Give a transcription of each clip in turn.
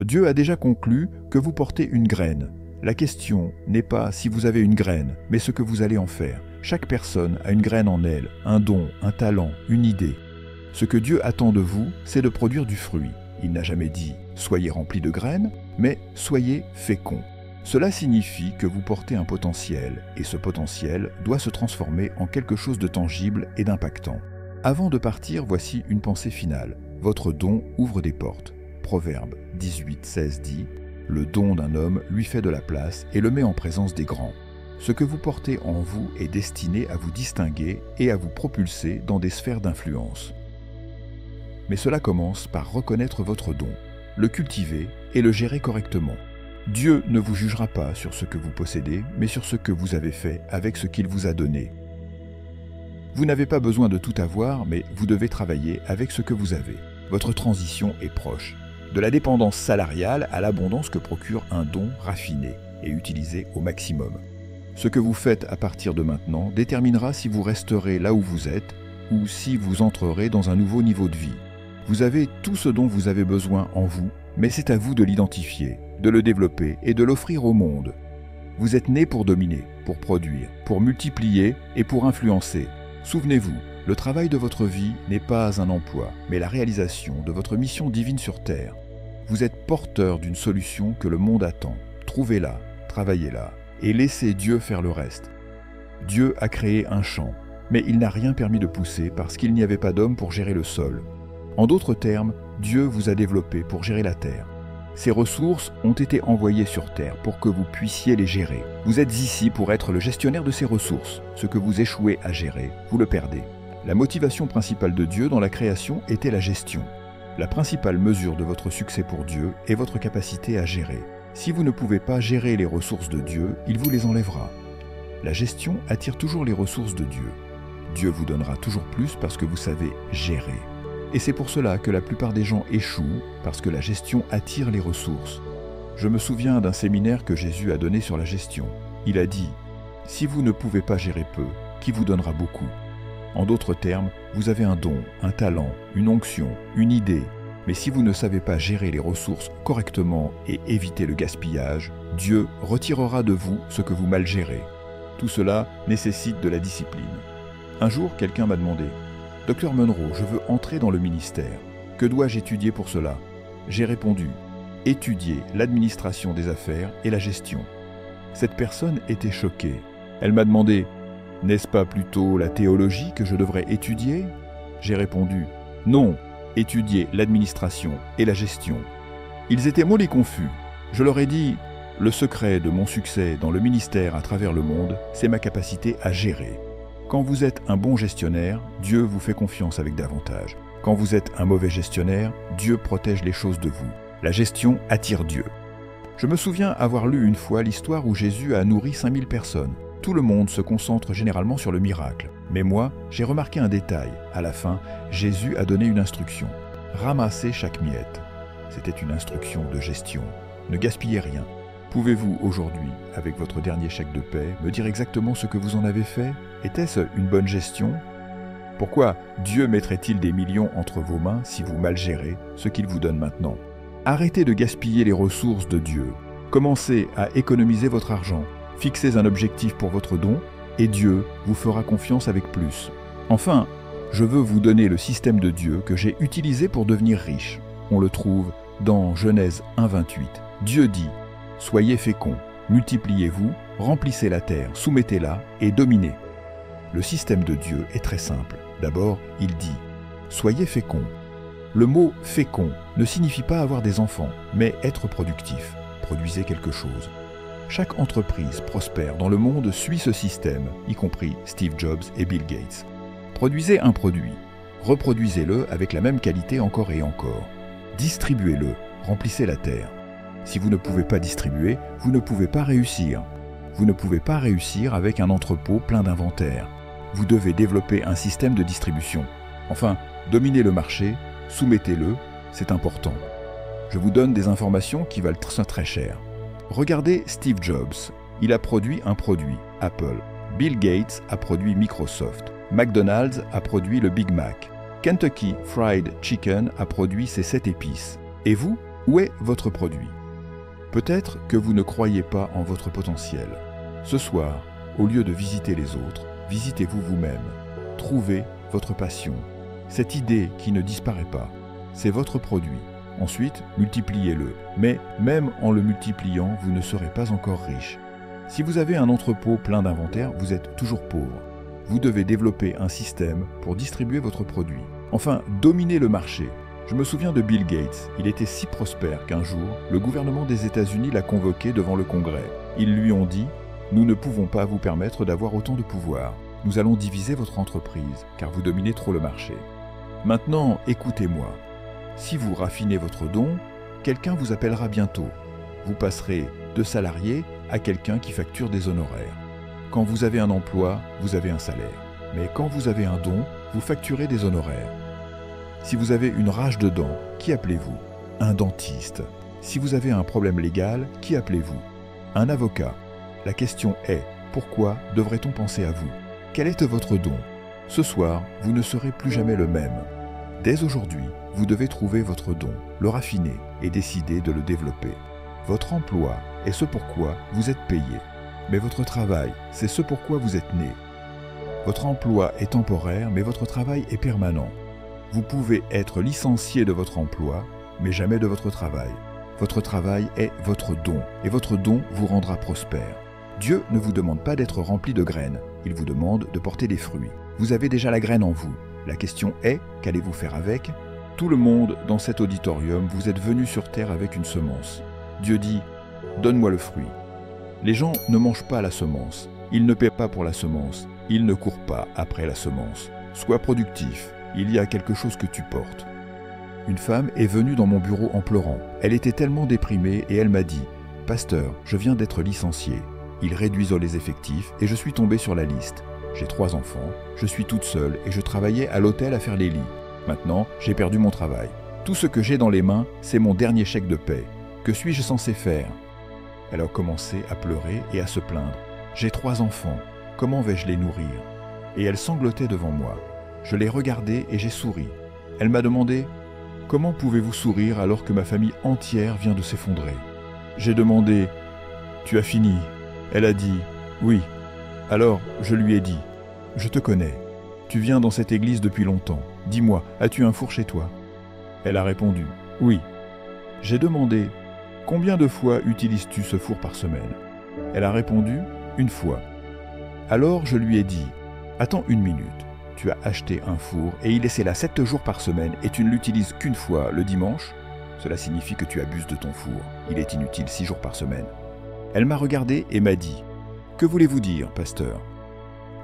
Dieu a déjà conclu que vous portez une graine. La question n'est pas si vous avez une graine, mais ce que vous allez en faire. Chaque personne a une graine en elle, un don, un talent, une idée. Ce que Dieu attend de vous, c'est de produire du fruit. Il n'a jamais dit « soyez remplis de graines », mais « soyez féconds ». Cela signifie que vous portez un potentiel, et ce potentiel doit se transformer en quelque chose de tangible et d'impactant. Avant de partir, voici une pensée finale. Votre don ouvre des portes. Proverbe 18:16 dit « Le don d'un homme lui fait de la place et le met en présence des grands ». Ce que vous portez en vous est destiné à vous distinguer et à vous propulser dans des sphères d'influence. Mais cela commence par reconnaître votre don, le cultiver et le gérer correctement. Dieu ne vous jugera pas sur ce que vous possédez, mais sur ce que vous avez fait avec ce qu'il vous a donné. Vous n'avez pas besoin de tout avoir, mais vous devez travailler avec ce que vous avez. Votre transition est proche. De la dépendance salariale à l'abondance que procure un don raffiné et utilisé au maximum. Ce que vous faites à partir de maintenant déterminera si vous resterez là où vous êtes ou si vous entrerez dans un nouveau niveau de vie. Vous avez tout ce dont vous avez besoin en vous, mais c'est à vous de l'identifier, de le développer et de l'offrir au monde. Vous êtes né pour dominer, pour produire, pour multiplier et pour influencer. Souvenez-vous, le travail de votre vie n'est pas un emploi, mais la réalisation de votre mission divine sur Terre. Vous êtes porteur d'une solution que le monde attend. Trouvez-la, travaillez-la, et laissez Dieu faire le reste. Dieu a créé un champ, mais il n'a rien permis de pousser parce qu'il n'y avait pas d'homme pour gérer le sol. En d'autres termes, Dieu vous a développé pour gérer la terre. Ces ressources ont été envoyées sur terre pour que vous puissiez les gérer. Vous êtes ici pour être le gestionnaire de ces ressources. Ce que vous échouez à gérer, vous le perdez. La motivation principale de Dieu dans la création était la gestion. La principale mesure de votre succès pour Dieu est votre capacité à gérer. Si vous ne pouvez pas gérer les ressources de Dieu, il vous les enlèvera. La gestion attire toujours les ressources de Dieu. Dieu vous donnera toujours plus parce que vous savez gérer. Et c'est pour cela que la plupart des gens échouent, parce que la gestion attire les ressources. Je me souviens d'un séminaire que Jésus a donné sur la gestion. Il a dit « Si vous ne pouvez pas gérer peu, qui vous donnera beaucoup ?» En d'autres termes, vous avez un don, un talent, une onction, une idée. Mais si vous ne savez pas gérer les ressources correctement et éviter le gaspillage, Dieu retirera de vous ce que vous mal gérez. Tout cela nécessite de la discipline. Un jour, quelqu'un m'a demandé « Docteur Munro, je veux entrer dans le ministère. Que dois-je étudier pour cela ?» J'ai répondu « Étudier l'administration des affaires et la gestion. » Cette personne était choquée. Elle m'a demandé « N'est-ce pas plutôt la théologie que je devrais étudier ?» J'ai répondu « Non, étudier l'administration et la gestion. » Ils étaient mollets confus. Je leur ai dit « Le secret de mon succès dans le ministère à travers le monde, c'est ma capacité à gérer. Quand vous êtes un bon gestionnaire, Dieu vous fait confiance avec davantage. Quand vous êtes un mauvais gestionnaire, Dieu protège les choses de vous. La gestion attire Dieu. » Je me souviens avoir lu une fois l'histoire où Jésus a nourri 5000 personnes. Tout le monde se concentre généralement sur le miracle. Mais moi, j'ai remarqué un détail. À la fin, Jésus a donné une instruction. Ramassez chaque miette. C'était une instruction de gestion. Ne gaspillez rien. Pouvez-vous aujourd'hui, avec votre dernier chèque de paie, me dire exactement ce que vous en avez fait? Était-ce une bonne gestion? Pourquoi Dieu mettrait-il des millions entre vos mains si vous mal gérez ce qu'il vous donne maintenant? Arrêtez de gaspiller les ressources de Dieu. Commencez à économiser votre argent. Fixez un objectif pour votre don et Dieu vous fera confiance avec plus. Enfin, je veux vous donner le système de Dieu que j'ai utilisé pour devenir riche. On le trouve dans Genèse 1:28. Dieu dit « Soyez féconds, multipliez-vous, remplissez la terre, soumettez-la et dominez. » Le système de Dieu est très simple. D'abord, il dit « Soyez féconds ». Le mot « fécond » ne signifie pas avoir des enfants, mais être productif. Produisez quelque chose. Chaque entreprise prospère dans le monde suit ce système, y compris Steve Jobs et Bill Gates. Produisez un produit. Reproduisez-le avec la même qualité encore et encore. Distribuez-le. Remplissez la terre. Si vous ne pouvez pas distribuer, vous ne pouvez pas réussir. Vous ne pouvez pas réussir avec un entrepôt plein d'inventaire. Vous devez développer un système de distribution. Enfin, dominez le marché, soumettez-le, c'est important. Je vous donne des informations qui valent très cher. Regardez Steve Jobs. Il a produit un produit, Apple. Bill Gates a produit Microsoft. McDonald's a produit le Big Mac. Kentucky Fried Chicken a produit ses 7 épices. Et vous, Où est votre produit? Peut-être que vous ne croyez pas en votre potentiel. Ce soir, au lieu de visiter les autres, visitez-vous vous-même. Trouvez votre passion. Cette idée qui ne disparaît pas, c'est votre produit. Ensuite, multipliez-le. Mais même en le multipliant, vous ne serez pas encore riche. Si vous avez un entrepôt plein d'inventaire, vous êtes toujours pauvre. Vous devez développer un système pour distribuer votre produit. Enfin, dominer le marché. Je me souviens de Bill Gates. Il était si prospère qu'un jour, le gouvernement des États-Unis l'a convoqué devant le Congrès. Ils lui ont dit « Nous ne pouvons pas vous permettre d'avoir autant de pouvoir. Nous allons diviser votre entreprise, car vous dominez trop le marché. Maintenant, écoutez-moi. Si vous raffinez votre don, quelqu'un vous appellera bientôt. Vous passerez de salarié à quelqu'un qui facture des honoraires. Quand vous avez un emploi, vous avez un salaire. Mais quand vous avez un don, vous facturez des honoraires. Si vous avez une rage de dents, qui appelez-vous? Un dentiste. Si vous avez un problème légal, qui appelez-vous? Un avocat. La question est, pourquoi devrait-on penser à vous? Quel est votre don? Ce soir, vous ne serez plus jamais le même. Dès aujourd'hui, vous devez trouver votre don, le raffiner et décider de le développer. Votre emploi est ce pourquoi vous êtes payé. Mais votre travail, c'est ce pourquoi vous êtes né. Votre emploi est temporaire, mais votre travail est permanent. Vous pouvez être licencié de votre emploi, mais jamais de votre travail. Votre travail est votre don, et votre don vous rendra prospère. Dieu ne vous demande pas d'être rempli de graines, il vous demande de porter des fruits. Vous avez déjà la graine en vous. La question est, qu'allez-vous faire avec? Tout le monde dans cet auditorium, vous êtes venu sur terre avec une semence. Dieu dit, donne-moi le fruit. Les gens ne mangent pas la semence, ils ne paient pas pour la semence, ils ne courent pas après la semence. Sois productif, il y a quelque chose que tu portes. Une femme est venue dans mon bureau en pleurant. Elle était tellement déprimée et elle m'a dit « Pasteur, je viens d'être licenciée. Ils réduisent les effectifs et je suis tombée sur la liste. J'ai 3 enfants, je suis toute seule et je travaillais à l'hôtel à faire les lits. Maintenant, j'ai perdu mon travail. Tout ce que j'ai dans les mains, c'est mon dernier chèque de paie. Que suis-je censé faire ?» Elle a commencé à pleurer et à se plaindre. « J'ai 3 enfants, comment vais-je les nourrir ?» Et elle sanglotait devant moi. Je l'ai regardée et j'ai souri. Elle m'a demandé « Comment pouvez-vous sourire alors que ma famille entière vient de s'effondrer ?» J'ai demandé « Tu as fini ?» Elle a dit « Oui ». Alors je lui ai dit « Je te connais. Tu viens dans cette église depuis longtemps. Dis-moi, as-tu un four chez toi ?» Elle a répondu « Oui ». J'ai demandé « Combien de fois utilises-tu ce four par semaine ?» Elle a répondu « 1 fois ». Alors je lui ai dit « Attends 1 minute. Tu as acheté un four et il est là 7 jours par semaine et tu ne l'utilises qu'une fois le dimanche. Cela signifie que tu abuses de ton four. Il est inutile 6 jours par semaine. » Elle m'a regardé et m'a dit « Que voulez-vous dire, pasteur ?»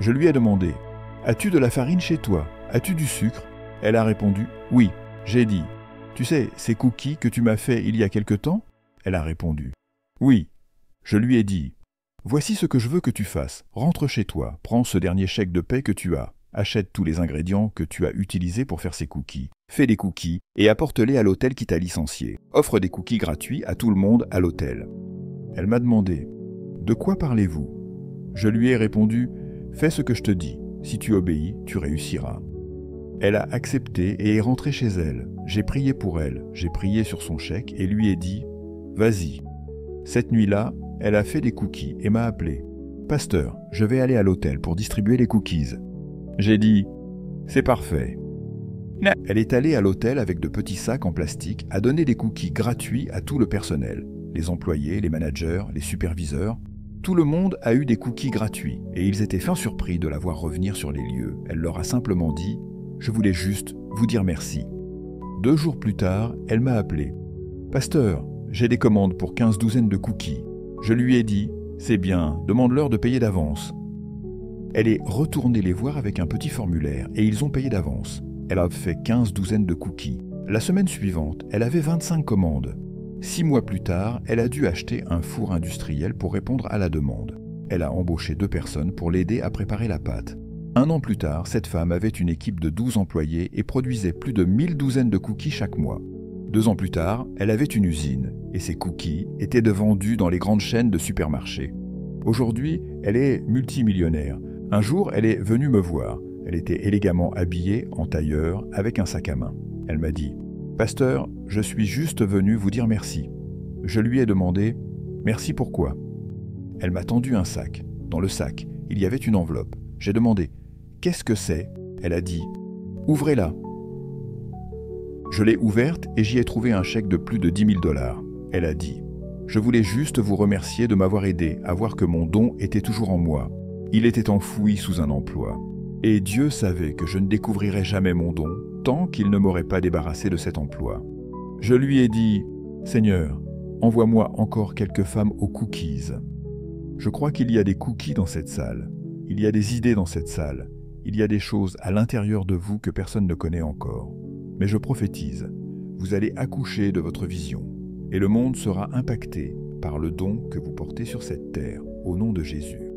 Je lui ai demandé « As-tu de la farine chez toi? As-tu du sucre ?» Elle a répondu « Oui ». J'ai dit « Tu sais, ces cookies que tu m'as fait il y a quelque temps ?» Elle a répondu « Oui ». Je lui ai dit « Voici ce que je veux que tu fasses. Rentre chez toi, prends ce dernier chèque de paie que tu as. Achète tous les ingrédients que tu as utilisés pour faire ces cookies. Fais des cookies et apporte-les à l'hôtel qui t'a licencié. Offre des cookies gratuits à tout le monde à l'hôtel. » Elle m'a demandé « De quoi parlez-vous » Je lui ai répondu « Fais ce que je te dis. Si tu obéis, tu réussiras. » Elle a accepté et est rentrée chez elle. J'ai prié pour elle, j'ai prié sur son chèque et lui ai dit « Vas-y. » Cette nuit-là, elle a fait des cookies et m'a appelé « Pasteur, je vais aller à l'hôtel pour distribuer les cookies. » J'ai dit « C'est parfait. » Elle est allée à l'hôtel avec de petits sacs en plastique à donner des cookies gratuits à tout le personnel. Les employés, les managers, les superviseurs. Tout le monde a eu des cookies gratuits et ils étaient fin surpris de la voir revenir sur les lieux. Elle leur a simplement dit « Je voulais juste vous dire merci. » 2 jours plus tard, elle m'a appelé. « Pasteur, j'ai des commandes pour 15 douzaines de cookies. » Je lui ai dit « C'est bien, demande-leur de payer d'avance. » Elle est retournée les voir avec un petit formulaire et ils ont payé d'avance. Elle a fait 15 douzaines de cookies. La semaine suivante, elle avait 25 commandes. 6 mois plus tard, elle a dû acheter un four industriel pour répondre à la demande. Elle a embauché 2 personnes pour l'aider à préparer la pâte. 1 an plus tard, cette femme avait une équipe de 12 employés et produisait plus de 1000 douzaines de cookies chaque mois. 2 ans plus tard, elle avait une usine et ses cookies étaient vendus dans les grandes chaînes de supermarchés. Aujourd'hui, elle est multimillionnaire. Un jour, elle est venue me voir. Elle était élégamment habillée en tailleur avec un sac à main. Elle m'a dit « Pasteur, je suis juste venu vous dire merci. Je lui ai demandé, merci pourquoi? Elle m'a tendu un sac. Dans le sac, il y avait une enveloppe. J'ai demandé, qu'est-ce que c'est? Elle a dit, ouvrez-la. Je l'ai ouverte et j'y ai trouvé un chèque de plus de 10 000 $. Elle a dit, je voulais juste vous remercier de m'avoir aidé à voir que mon don était toujours en moi. Il était enfoui sous un emploi. Et Dieu savait que je ne découvrirais jamais mon don tant qu'il ne m'aurait pas débarrassé de cet emploi. Je lui ai dit, Seigneur, envoie-moi encore quelques femmes aux cookies. Je crois qu'il y a des cookies dans cette salle. Il y a des idées dans cette salle. Il y a des choses à l'intérieur de vous que personne ne connaît encore. Mais je prophétise, vous allez accoucher de votre vision, et le monde sera impacté par le don que vous portez sur cette terre, au nom de Jésus.